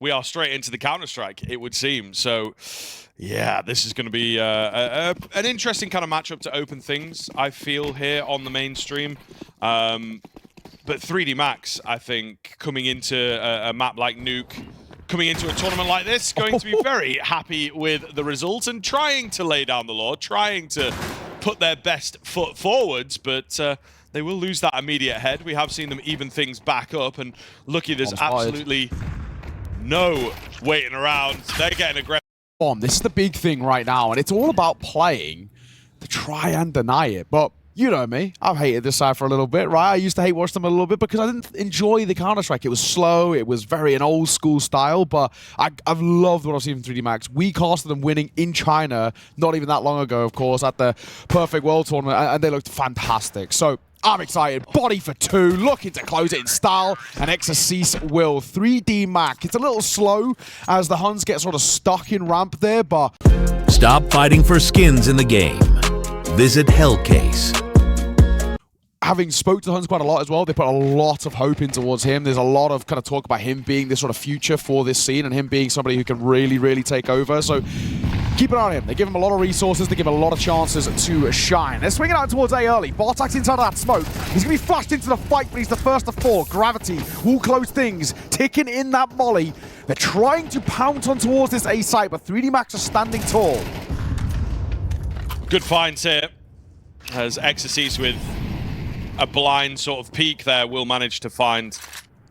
we are straight into the Counter-Strike, it would seem. So, yeah, this is going to be an interesting kind of matchup to open things, I feel, here on the mainstream. But 3D Max, I think, coming into a map like Nuke, coming into a tournament like this, going to be very happy with the results and trying to lay down the law, trying to put their best foot forwards, but they will lose that immediate head. We have seen them even things back up, and lucky there's absolutely no waiting around. They're getting aggressive. This is the big thing right now, and it's all about playing to try and deny it. But you know me, I've hated this side for a little bit, right? I used to hate watch them a little bit because I didn't enjoy the Counter-Strike. It was slow, it was very an old school style, but I've loved what I've seen from 3D Max. We casted them winning in China not even that long ago, of course, at the Perfect World Tournament, and they looked fantastic. So I'm excited. Body for two, looking to close it in style, and Exercise will. 3D Mac. It's a little slow as the Huns get sort of stuck in ramp there, but stop fighting for skins in the game. Visit Hellcase. Having spoke to the Huns quite a lot as well, they put a lot of hope in towards him. There's a lot of kind of talk about him being this sort of future for this scene and him being somebody who can really, really take over. So keep an eye on him. They give him a lot of resources. They give him a lot of chances to shine. They're swinging out towards A early. Bartak's inside of that smoke. He's going to be flashed into the fight, but he's the first to fall. Gravity will close things. Ticking in that molly. They're trying to pounce on towards this A site, but 3D Max are standing tall. Good finds here as Exercise with a blind sort of peek there will manage to find.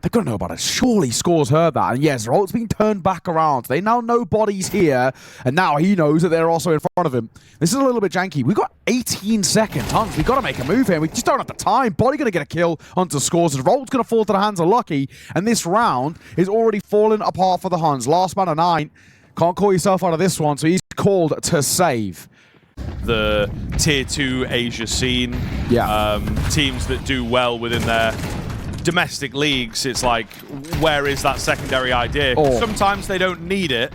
They've got to know about it. Surely Scores heard that. And yes, Rolt's been turned back around. They now know Body's here, and now he knows that they're also in front of him. This is a little bit janky. We've got 18 seconds. Huns, we've got to make a move here. We just don't have the time. Body going to get a kill onto Scores, and Rolt's going to fall to the hands of Lucky, and this round is already falling apart for the Huns. Last man of 9. Can't call yourself out of this one, so he's called to save. The tier 2 Asia scene, teams that do well within their domestic leagues, it's like, where is that secondary idea? Sometimes they don't need it,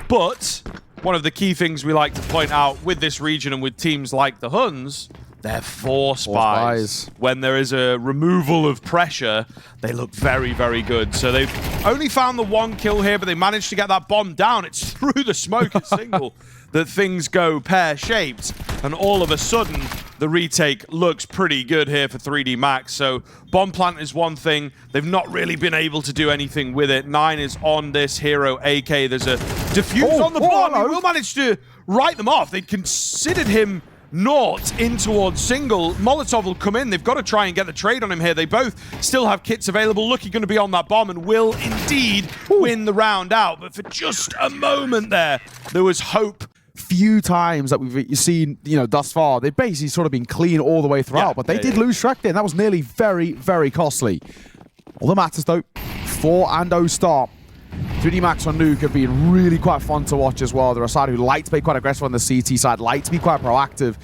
but one of the key things we like to point out with this region and with teams like the Huns, they're force buys. When there is a removal of pressure, they look very, very good. So they've only found the 1 kill here, but they managed to get that bomb down. It's through the smoke, it's single. That things go pear-shaped, and all of a sudden, the retake looks pretty good here for 3D Max. So bomb plant is one thing. They've not really been able to do anything with it. 9 is on this hero AK. There's a defuse on the bomb. He will manage to write them off. They'd considered him naught in towards single. Molotov will come in. They've got to try and get the trade on him here. They both still have kits available. Lucky going to be on that bomb and will indeed win the round out. But for just a moment there was hope. Few times that we've seen, thus far, they've basically sort of been clean all the way throughout, but they did lose track there, and that was nearly very, very costly. All that matters, though, 4 and 0 start. 3D Max on Nuke have been really quite fun to watch as well. They're a side who like to be quite aggressive on the CT side, like to be quite proactive,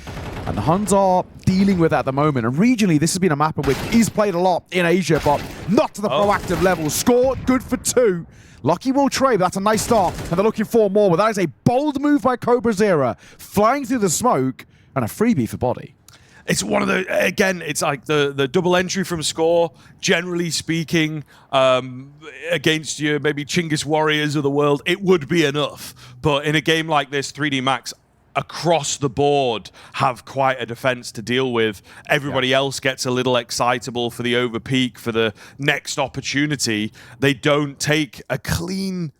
and the Huns are dealing with it at the moment. And regionally, this has been a map in which he's played a lot in Asia, but not to the proactive level. Scored, good for 2. Lucky will trade, but that's a nice start, and they're looking for more. But that is a bold move by Cobra Zera, flying through the smoke, and a freebie for Body. It's one of the, again, it's like the double entry from Score, generally speaking, against your maybe Chinggis Warriors of the world, it would be enough. But in a game like this, 3D Max, across the board, have quite a defense to deal with. Everybody else gets a little excitable for the overpeak, for the next opportunity. They don't take a clean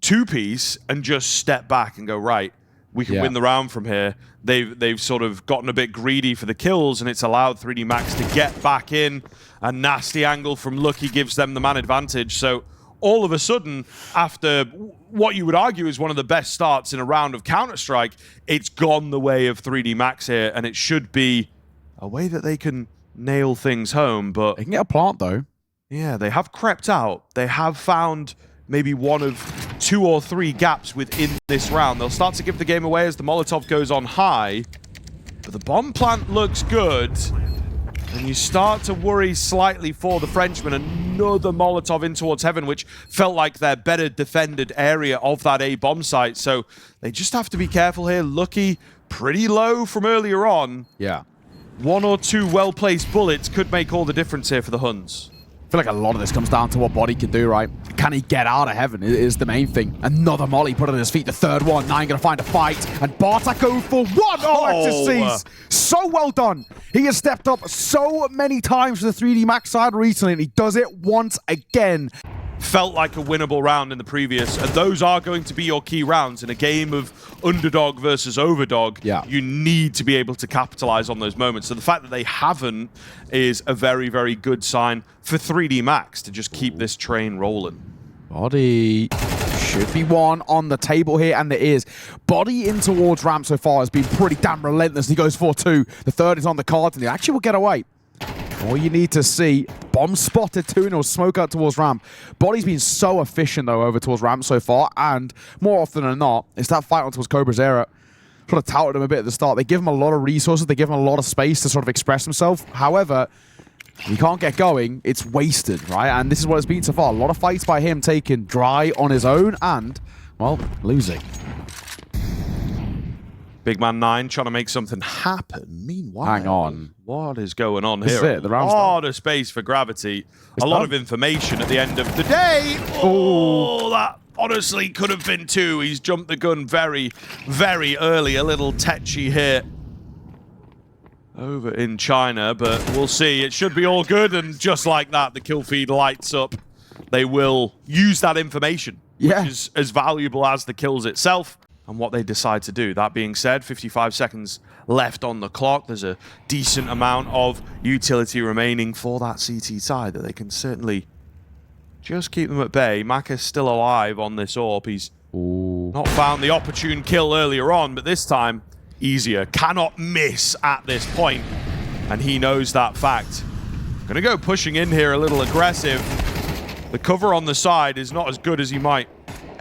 2-piece and just step back and go, right, we can win the round from here. They've sort of gotten a bit greedy for the kills, and it's allowed 3D Max to get back in. A nasty angle from Lucky gives them the man advantage. So all of a sudden, after what you would argue is one of the best starts in a round of Counter-Strike, it's gone the way of 3D Max here, and it should be a way that they can nail things home. But they can get a plant, though. Yeah, they have crept out. They have found maybe one of 2 or 3 gaps within this round. They'll start to give the game away as the Molotov goes on high, but the bomb plant looks good. And you start to worry slightly for the Frenchman. Another Molotov in towards Heaven, which felt like their better defended area of that A bomb site. So they just have to be careful here. Lucky, pretty low from earlier on. Yeah. 1 or 2 well-placed bullets could make all the difference here for the Huns. I feel like a lot of this comes down to what Body can do, right? Can he get out of heaven is the main thing. Another molly put on his feet, the third one. Nine gonna find a fight, and Bartek going for one. Oh, XSCs. So well done. He has stepped up so many times for the 3D Max side recently, and he does it once again. Felt like a winnable round in the previous, and those are going to be your key rounds. In a game of underdog versus overdog, you need to be able to capitalize on those moments. So the fact that they haven't is a very, very good sign for 3D Max to just keep this train rolling. Body should be one on the table here, and there is. Body in towards ramp so far has been pretty damn relentless. He goes for two. The third is on the cards, and he actually will get away. All you need to see, bomb spotted too, and it'll smoke out towards ramp. Body's been so efficient, though, over towards ramp so far, and more often than not, it's that fight on towards Cobra's era. Sort of touted him a bit at the start. They give him a lot of resources, they give him a lot of space to sort of express himself. However, if he can't get going, it's wasted, right? And this is what it's been so far. A lot of fights by him taken dry on his own and, well, losing. Big man 9 trying to make something happen. Meanwhile, hang on. What is going on here? This is it. The round's a lot of space for Gravity. A lot of information at the end of the day. Oh, that honestly could have been two. He's jumped the gun very, very early. A little tetchy hit over in China, but we'll see. It should be all good, and just like that, the kill feed lights up. They will use that information, which is as valuable as the kills itself. And what they decide to do. That being said, 55 seconds left on the clock. There's a decent amount of utility remaining for that CT side that they can certainly just keep them at bay. Maka's still alive on this AWP. He's not found the opportune kill earlier on, but this time, easier. Cannot miss at this point, and he knows that fact. Gonna go pushing in here a little aggressive. The cover on the side is not as good as he might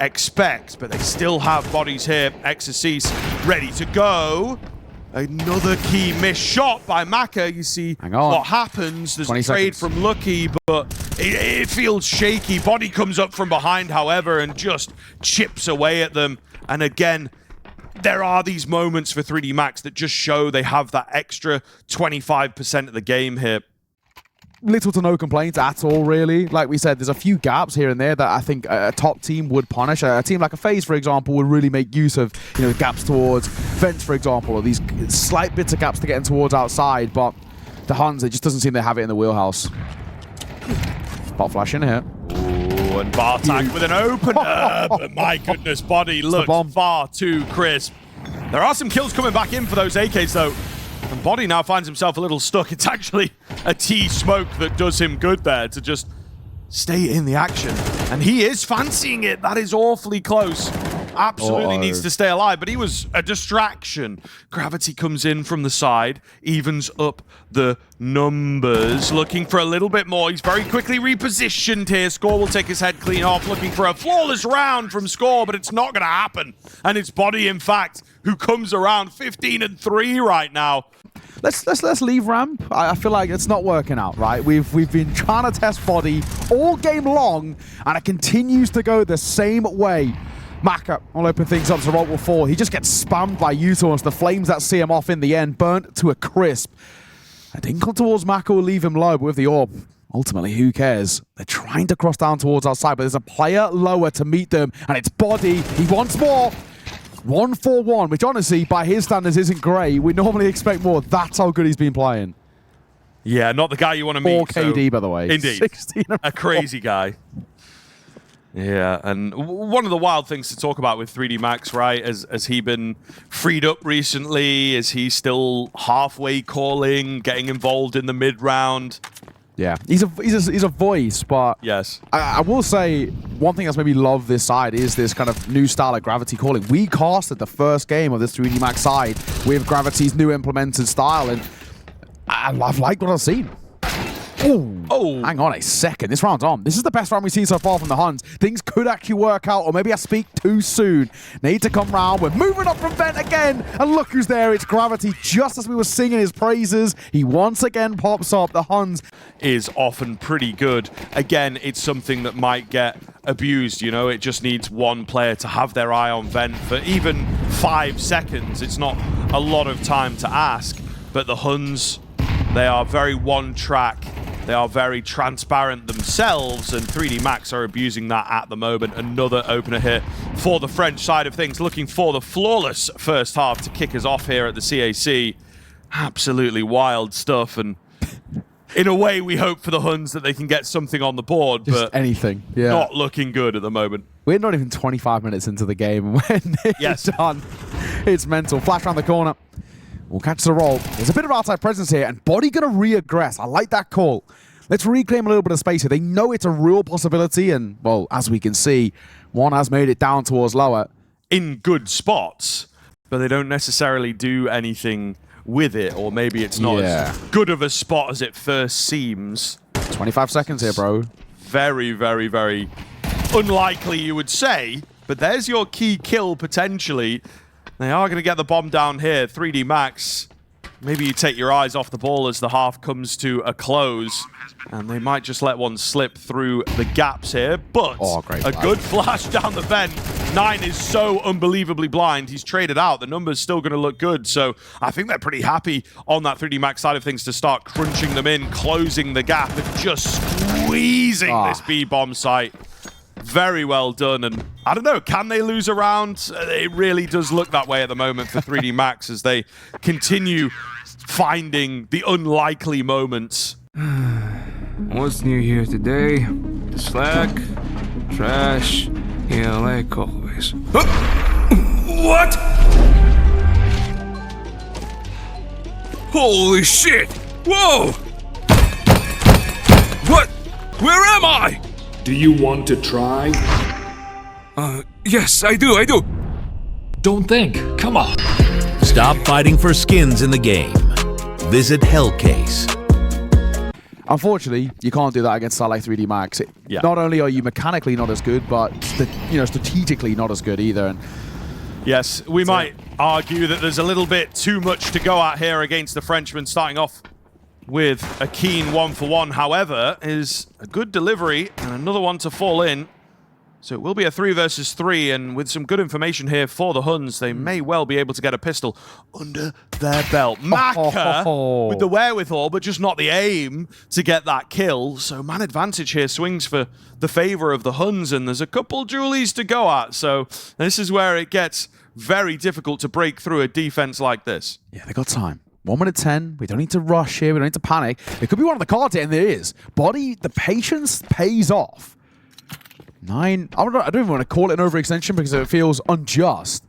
expect, but they still have bodies here. XSC's ready to go. Another key missed shot by Maka. You see what happens. There's a trade from Lucky, but it feels shaky. Body comes up from behind, however, and just chips away at them. And again, there are these moments for 3D Max that just show they have that extra 25% of the game here. Little to no complaints at all, really. Like we said, there's a few gaps here and there that I think a top team would punish. A team like a FaZe, for example, would really make use of, you know, gaps towards Vents, for example, or these slight bits of gaps to get in towards outside. But the Huns, it just doesn't seem they have it in the wheelhouse. Spot flash in here. Ooh, and Bartek with an opener. But my goodness, Body looks far too crisp. There are some kills coming back in for those AKs, though. And Body now finds himself a little stuck. It's actually a T-smoke that does him good there to just stay in the action. And he is fancying it. That is awfully close. Absolutely needs to stay alive, but he was a distraction. Gravity comes in from the side, evens up the numbers, looking for a little bit more. He's very quickly repositioned here. Score will take his head clean off, looking for a flawless round from Score, but it's not going to happen. And it's Body, in fact, who comes around 15-3 right now. Let's leave ramp. I feel like it's not working out, right? We've been trying to test Body all game long, and it continues to go the same way. Maka will open things up to Rolt 4. He just gets spammed by U-Torns. The flames that see him off in the end, burnt to a crisp. A dinkle towards Maka will leave him low, but with the AWP, ultimately, who cares? They're trying to cross down towards outside, but there's a player lower to meet them, and it's Body. He wants more. 1-4-1, which honestly, by his standards, isn't great. We normally expect more. That's how good he's been playing. Yeah, not the guy you want to meet. 4 KD, by the way. Indeed. 16 a crazy guy. Yeah, and one of the wild things to talk about with 3D Max, right? Has he been freed up recently? Is he still halfway calling, getting involved in the mid-round? Yeah, he's a voice, but yes, I will say one thing that's made me love this side is this kind of new style of Gravity calling. We casted the first game of this 3D Max side with Gravity's new implemented style, and I've liked what I've seen. Oh, hang on a second. This round's on. This is the best round we've seen so far from the Huns. Things could actually work out, or maybe I speak too soon. Need to come round. We're moving up from Vent again, and look who's there. It's Gravity. Just as we were singing his praises, he once again pops up. The Huns is often pretty good. Again, it's something that might get abused, you know? It just needs one player to have their eye on Vent for even 5 seconds. It's not a lot of time to ask, but the Huns, they are very one-track They are very transparent themselves, and 3D Max are abusing that at the moment. Another opener here for the French side of things, looking for the flawless first half to kick us off here at the CAC. Absolutely wild stuff, and in a way, we hope for the Huns that they can get something on the board, just but anything. Yeah. Not looking good at the moment. We're not even 25 minutes into the game, and when it's done, it's mental. Flash around the corner. We'll catch the roll. There's a bit of outside presence here, and Body gonna re-aggress. I like that call. Let's reclaim a little bit of space here. They know it's a real possibility, and, well, as we can see, one has made it down towards lower. In good spots, but they don't necessarily do anything with it, or maybe it's not as good of a spot as it first seems. 25 seconds here, bro. Very, very, very unlikely, you would say, but there's your key kill, potentially. They are going to get the bomb down here. 3D Max, maybe you take your eyes off the ball as the half comes to a close, and they might just let one slip through the gaps here, but a good flash down the vent. 9 is so unbelievably blind. He's traded out. The number's still going to look good, so I think they're pretty happy on that 3D Max side of things to start crunching them in, closing the gap, and just squeezing this B-bomb site. Very well done, and I don't know, can they lose a round? It really does look that way at the moment for 3D Max as they continue finding the unlikely moments. What's new here today? The Slack, trash, yeah, like always. What? Holy shit! Whoa! What? Where am I? Do you want to try? Yes, I do. Don't think. Come on. Stop fighting for skins in the game. Visit Hellcase. Unfortunately, you can't do that against Saleh 3D Max. Not only are you mechanically not as good, but strategically not as good either. And yes, we might argue that there's a little bit too much to go at here against the Frenchman, starting off with a keen 1-for-1, however, is a good delivery and another one to fall in. So it will be a 3 versus 3, and with some good information here for the Huns, they may well be able to get a pistol under their belt. Maka with the wherewithal, but just not the aim to get that kill. So man advantage here swings for the favor of the Huns, and there's a couple Julies to go at. So this is where it gets very difficult to break through a defense like this. Yeah, they got time. 1 minute 10. We don't need to rush here. We don't need to panic. It could be one of the cards here, and there is. Body, the patience pays off. 9. I don't even want to call it an overextension because it feels unjust.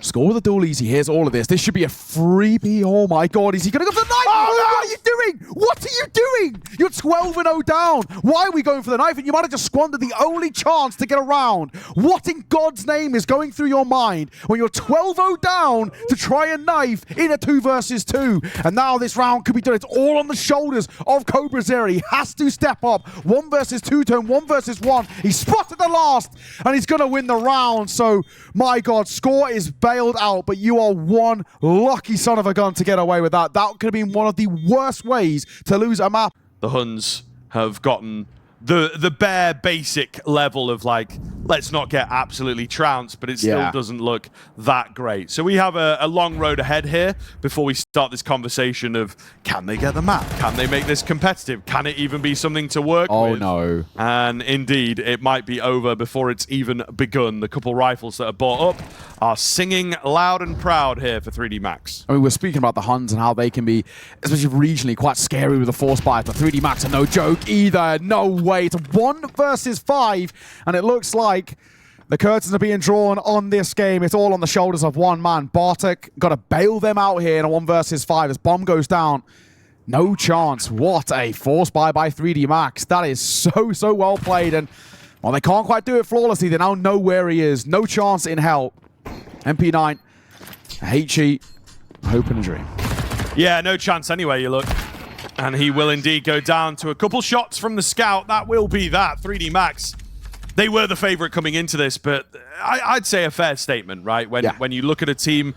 Score with the dualies. He hears all of this. This should be a freebie. Oh my god. Is he going to go for the knife? Oh, what are you doing? What are you doing? You're 12-0 down. Why are we going for the knife? And you might have just squandered the only chance to get around. What in God's name is going through your mind when you're 12-0 down to try a knife in a 2 versus 2? And now this round could be done. It's all on the shoulders of Cobra Zero. He has to step up. 1 versus 2 turn, 1 versus 1. He spotted the last, and he's going to win the round. So, my god, score is bailed out, but you are one lucky son of a gun to get away with that. That could have been one of the worst ways to lose a map. The Huns have gotten the bare basic level of, like, let's not get absolutely trounced, but it still doesn't look that great. So we have a long road ahead here before we start this conversation of, can they get the map? Can they make this competitive? Can it even be something to work with? Oh no. And indeed, it might be over before it's even begun. The couple rifles that are bought up are singing loud and proud here for 3D Max. I mean, we're speaking about the Huns and how they can be, especially regionally, quite scary with the force bias, but 3D Max are no joke either. No way. It's 1 versus 5, and it looks like the curtains are being drawn on this game. It's all on the shoulders of one man. Bartek got to bail them out here in a 1 versus 5 as bomb goes down. No chance. What a force buy by 3D Max. That is so well played, and well, they can't quite do it flawlessly. They now know where he is. No chance in hell. MP9, HE, hope and a dream. Yeah, no chance anyway, you look. And he will indeed go down to a couple shots from the scout. That will be that. 3D Max, they were the favorite coming into this, but I'd say a fair statement, right? When you look at a team